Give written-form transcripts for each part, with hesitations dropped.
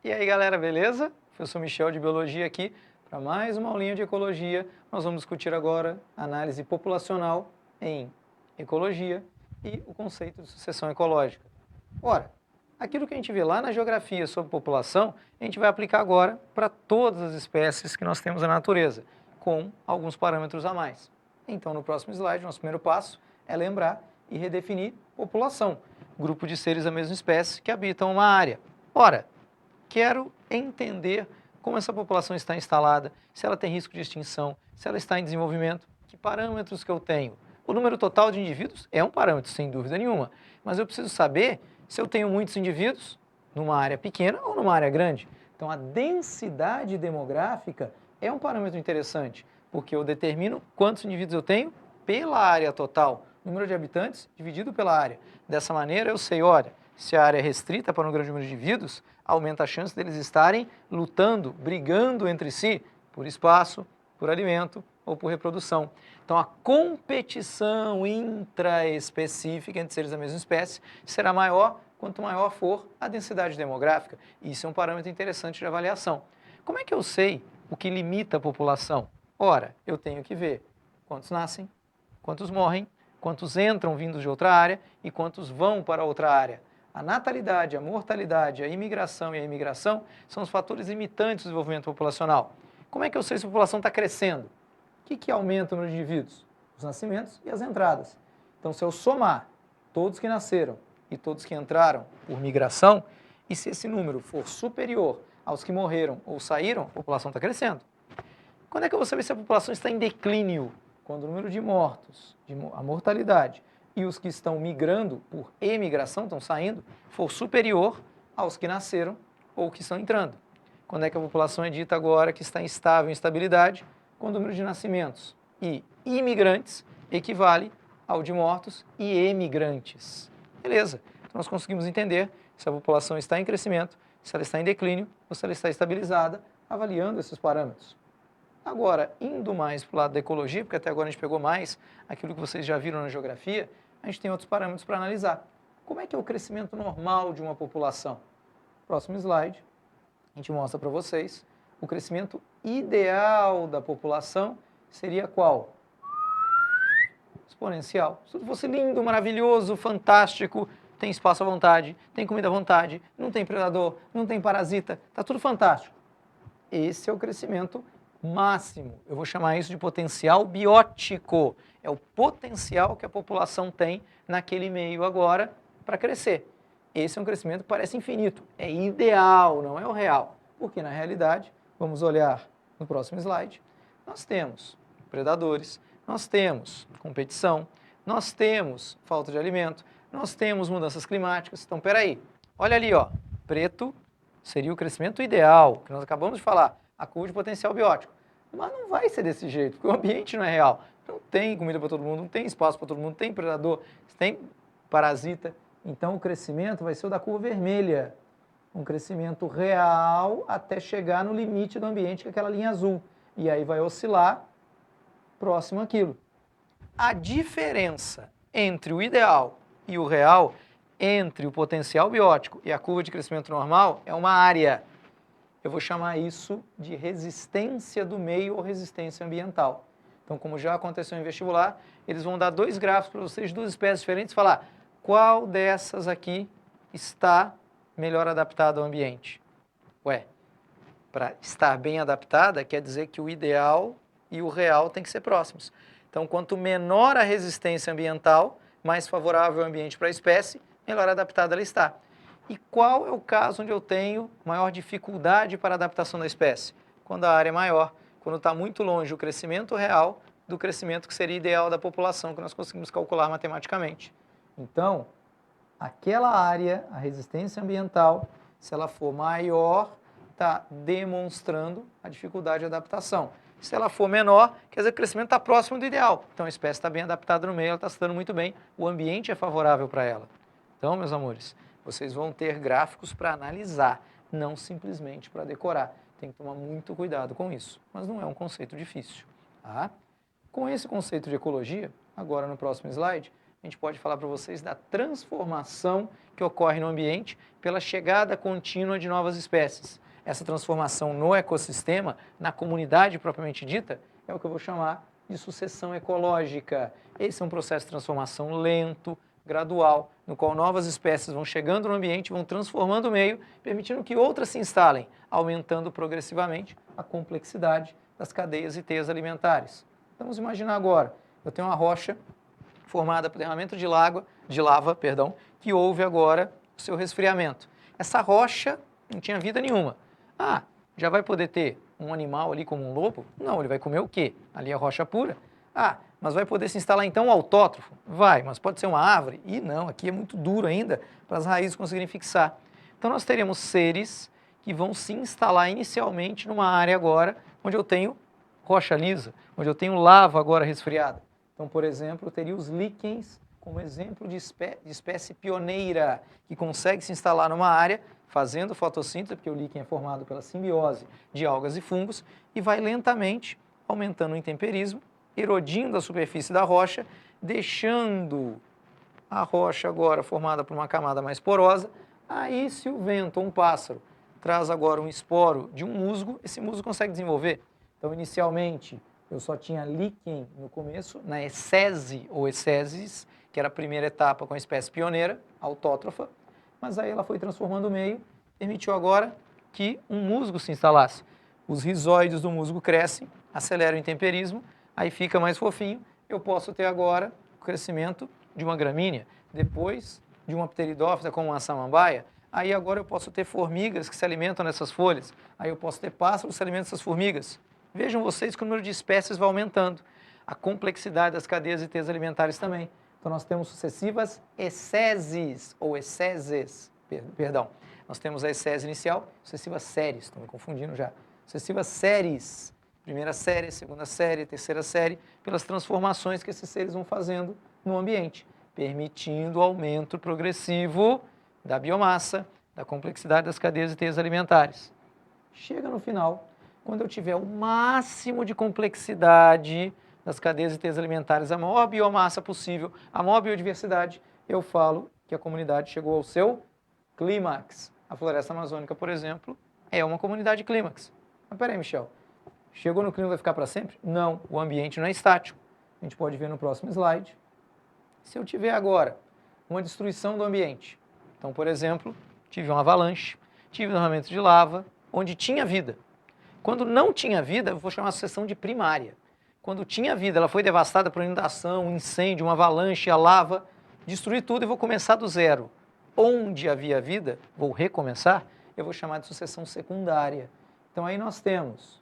E aí galera, beleza? Professor Michel de Biologia aqui para mais uma aulinha de Ecologia. Nós vamos discutir agora análise populacional em Ecologia e o conceito de sucessão ecológica. Ora, aquilo que a gente vê lá na geografia sobre população, a gente vai aplicar agora para todas as espécies que nós temos na natureza, com alguns parâmetros a mais. Então, no próximo slide, nosso primeiro passo é lembrar e redefinir população, grupo de seres da mesma espécie que habitam uma área. Ora, quero entender como essa população está instalada, se ela tem risco de extinção, se ela está em desenvolvimento, que parâmetros que eu tenho. O número total de indivíduos é um parâmetro, sem dúvida nenhuma, mas eu preciso saber se eu tenho muitos indivíduos numa área pequena ou numa área grande. Então, a densidade demográfica é um parâmetro interessante, porque eu determino quantos indivíduos eu tenho pela área total, número de habitantes dividido pela área. Dessa maneira, eu sei, olha, se a área é restrita para um grande número de indivíduos, aumenta a chance deles estarem lutando, brigando entre si por espaço, por alimento ou por reprodução. Então, a competição intraespecífica entre seres da mesma espécie será maior quanto maior for a densidade demográfica. Isso é um parâmetro interessante de avaliação. Como é que eu sei o que limita a população? Ora, eu tenho que ver quantos nascem, quantos morrem, quantos entram vindos de outra área e quantos vão para outra área. A natalidade, a mortalidade, a imigração e a imigração são os fatores limitantes do desenvolvimento populacional. Como é que eu sei se a população está crescendo? O que aumenta o número de indivíduos? Os nascimentos e as entradas. Então, se eu somar todos que nasceram e todos que entraram por migração, e se esse número for superior aos que morreram ou saíram, a população está crescendo. Quando é que eu vou saber se a população está em declínio? Quando o número de mortos, a mortalidade e os que estão migrando por emigração, estão saindo, for superior aos que nasceram ou que estão entrando. Quando é que a população é dita agora que está instável em estabilidade? Quando o número de nascimentos e imigrantes equivale ao de mortos e emigrantes. Beleza, então nós conseguimos entender se a população está em crescimento, se ela está em declínio ou se ela está estabilizada, avaliando esses parâmetros. Agora, indo mais para o lado da ecologia, porque até agora a gente pegou mais aquilo que vocês já viram na geografia, a gente tem outros parâmetros para analisar. Como é que é o crescimento normal de uma população? Próximo slide, a gente mostra para vocês o crescimento ideal da população seria qual? Exponencial. Se tudo fosse lindo, maravilhoso, fantástico, tem espaço à vontade, tem comida à vontade, não tem predador, não tem parasita, está tudo fantástico. Esse é o crescimento máximo. Eu vou chamar isso de potencial biótico. É o potencial que a população tem naquele meio agora para crescer. Esse é um crescimento que parece infinito. É ideal, não é o real. Porque na realidade, vamos olhar no próximo slide, nós temos predadores, nós temos competição, nós temos falta de alimento, nós temos mudanças climáticas. Então, peraí, olha ali, ó, preto seria o crescimento ideal, que nós acabamos de falar, a curva de potencial biótico. Mas não vai ser desse jeito, porque o ambiente não é real. Não tem comida para todo mundo, não tem espaço para todo mundo, tem predador, tem parasita. Então, o crescimento vai ser o da curva vermelha. Um crescimento real até chegar no limite do ambiente, que é aquela linha azul. E aí vai oscilar próximo àquilo. A diferença entre o ideal e o real, entre o potencial biótico e a curva de crescimento normal, é uma área. Eu vou chamar isso de resistência do meio ou resistência ambiental. Então, como já aconteceu em vestibular, eles vão dar dois gráficos para vocês, duas espécies diferentes, e falar qual dessas aqui está melhor adaptada ao ambiente. Ué, para estar bem adaptada, quer dizer que o ideal e o real têm que ser próximos. Então, quanto menor a resistência ambiental, mais favorável ao ambiente para a espécie, melhor adaptada ela está. E qual é o caso onde eu tenho maior dificuldade para a adaptação da espécie? Quando a área é maior, quando está muito longe o crescimento real do crescimento que seria ideal da população, que nós conseguimos calcular matematicamente. Então, aquela área, a resistência ambiental, se ela for maior, está demonstrando a dificuldade de adaptação. Se ela for menor, quer dizer que o crescimento está próximo do ideal. Então, a espécie está bem adaptada no meio, ela está se dando muito bem, o ambiente é favorável para ela. Então, meus amores, vocês vão ter gráficos para analisar, não simplesmente para decorar. Tem que tomar muito cuidado com isso, mas não é um conceito difícil. Tá? Com esse conceito de ecologia, agora no próximo slide, a gente pode falar para vocês da transformação que ocorre no ambiente pela chegada contínua de novas espécies. Essa transformação no ecossistema, na comunidade propriamente dita, é o que eu vou chamar de sucessão ecológica. Esse é um processo de transformação lento, gradual, no qual novas espécies vão chegando no ambiente, vão transformando o meio, permitindo que outras se instalem, aumentando progressivamente a complexidade das cadeias e teias alimentares. Então, vamos imaginar agora, eu tenho uma rocha formada por derramamento de lava, que houve agora o seu resfriamento. Essa rocha não tinha vida nenhuma. Ah, já vai poder ter um animal ali como um lobo? Não, ele vai comer o quê? Ali é rocha pura. Ah, mas vai poder se instalar então um autótrofo? Vai, mas pode ser uma árvore? E não, aqui é muito duro ainda para as raízes conseguirem fixar. Então nós teremos seres que vão se instalar inicialmente numa área agora onde eu tenho rocha lisa, onde eu tenho lava agora resfriada. Então, por exemplo, eu teria os líquens como exemplo de espécie pioneira que consegue se instalar numa área fazendo fotossíntese, porque o líquen é formado pela simbiose de algas e fungos, e vai lentamente aumentando o intemperismo, erodindo a superfície da rocha, deixando a rocha agora formada por uma camada mais porosa. Aí, se o vento ou um pássaro traz agora um esporo de um musgo, esse musgo consegue desenvolver. Então, inicialmente, eu só tinha líquen no começo, na essese ou esseses, que era a primeira etapa com a espécie pioneira, autótrofa, mas aí ela foi transformando o meio, permitiu agora que um musgo se instalasse. Os rizóides do musgo crescem, aceleram o intemperismo, aí fica mais fofinho, eu posso ter agora o crescimento de uma gramínea, depois de uma pteridófita como uma samambaia, aí agora eu posso ter formigas que se alimentam nessas folhas, aí eu posso ter pássaros que se alimentam dessas formigas. Vejam vocês que o número de espécies vai aumentando, a complexidade das cadeias e teias alimentares também. Então nós temos sucessivas esseses, ou esseses, perdão. Nós temos a essese inicial, sucessivas séries, estou me confundindo já. Sucessivas séries, primeira série, segunda série, terceira série, pelas transformações que esses seres vão fazendo no ambiente, permitindo o aumento progressivo da biomassa, da complexidade das cadeias e teias alimentares. Chega no final, quando eu tiver o máximo de complexidade das cadeias e teias alimentares, a maior biomassa possível, a maior biodiversidade, eu falo que a comunidade chegou ao seu clímax. A floresta amazônica, por exemplo, é uma comunidade clímax. Mas peraí, Michel, chegou no clímax vai ficar para sempre? Não, o ambiente não é estático. A gente pode ver no próximo slide. Se eu tiver agora uma destruição do ambiente, então, por exemplo, tive uma avalanche, tive um derramamento de lava, onde tinha vida. Quando não tinha vida, eu vou chamar a sucessão de primária. Quando tinha vida, ela foi devastada por inundação, um incêndio, uma avalanche, a lava, destruí tudo e vou começar do zero. Onde havia vida, vou recomeçar, eu vou chamar de sucessão secundária. Então aí nós temos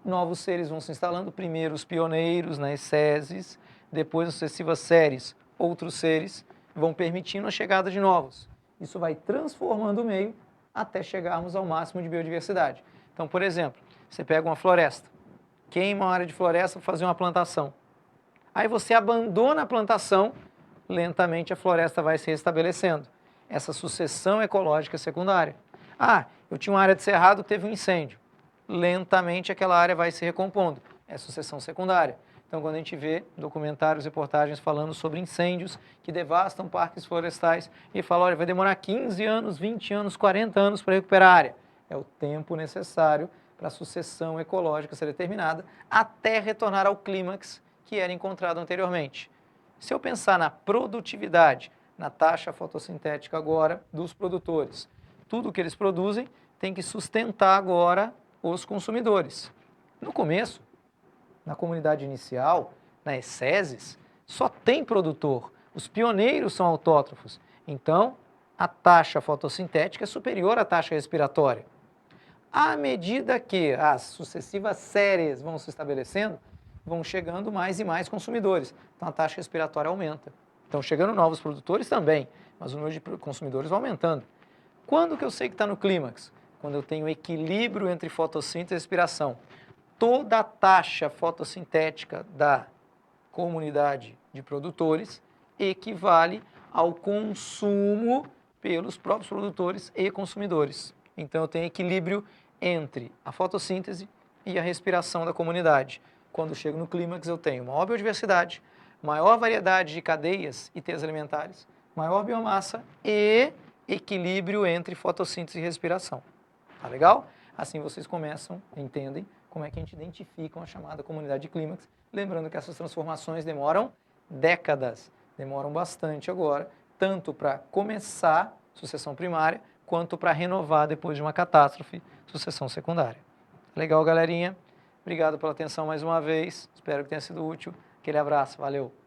novos seres vão se instalando, primeiro os pioneiros nas esseses, depois nas sucessivas séries, outros seres vão permitindo a chegada de novos. Isso vai transformando o meio até chegarmos ao máximo de biodiversidade. Então, por exemplo, você pega uma floresta, queima uma área de floresta para fazer uma plantação. Aí você abandona a plantação, lentamente a floresta vai se restabelecendo. Essa sucessão ecológica secundária. Ah, eu tinha uma área de cerrado, teve um incêndio. Lentamente aquela área vai se recompondo. É sucessão secundária. Então, quando a gente vê documentários, reportagens falando sobre incêndios que devastam parques florestais e fala, olha, vai demorar 15 anos, 20 anos, 40 anos para recuperar a área. É o tempo necessário para a sucessão ecológica ser determinada até retornar ao clímax que era encontrado anteriormente. Se eu pensar na produtividade, na taxa fotossintética agora dos produtores, tudo que eles produzem tem que sustentar agora os consumidores. No começo, na comunidade inicial, na esseses, só tem produtor. Os pioneiros são autótrofos. Então, a taxa fotossintética é superior à taxa respiratória. À medida que as sucessivas séries vão se estabelecendo, vão chegando mais e mais consumidores. Então, a taxa respiratória aumenta. Estão chegando novos produtores também, mas o número de consumidores vai aumentando. Quando que eu sei que está no clímax? Quando eu tenho equilíbrio entre fotossíntese e respiração. Toda a taxa fotossintética da comunidade de produtores equivale ao consumo pelos próprios produtores e consumidores. Então, eu tenho equilíbrio entre a fotossíntese e a respiração da comunidade. Quando chego no clímax, eu tenho maior biodiversidade, maior variedade de cadeias e teias alimentares, maior biomassa e equilíbrio entre fotossíntese e respiração. Tá legal? Assim vocês começam, entendem como é que a gente identifica uma chamada comunidade de clímax. Lembrando que essas transformações demoram décadas, demoram bastante agora, tanto para começar sucessão primária, quanto para renovar depois de uma catástrofe, sucessão secundária. Legal, galerinha? Obrigado pela atenção mais uma vez, espero que tenha sido útil. Aquele abraço, valeu!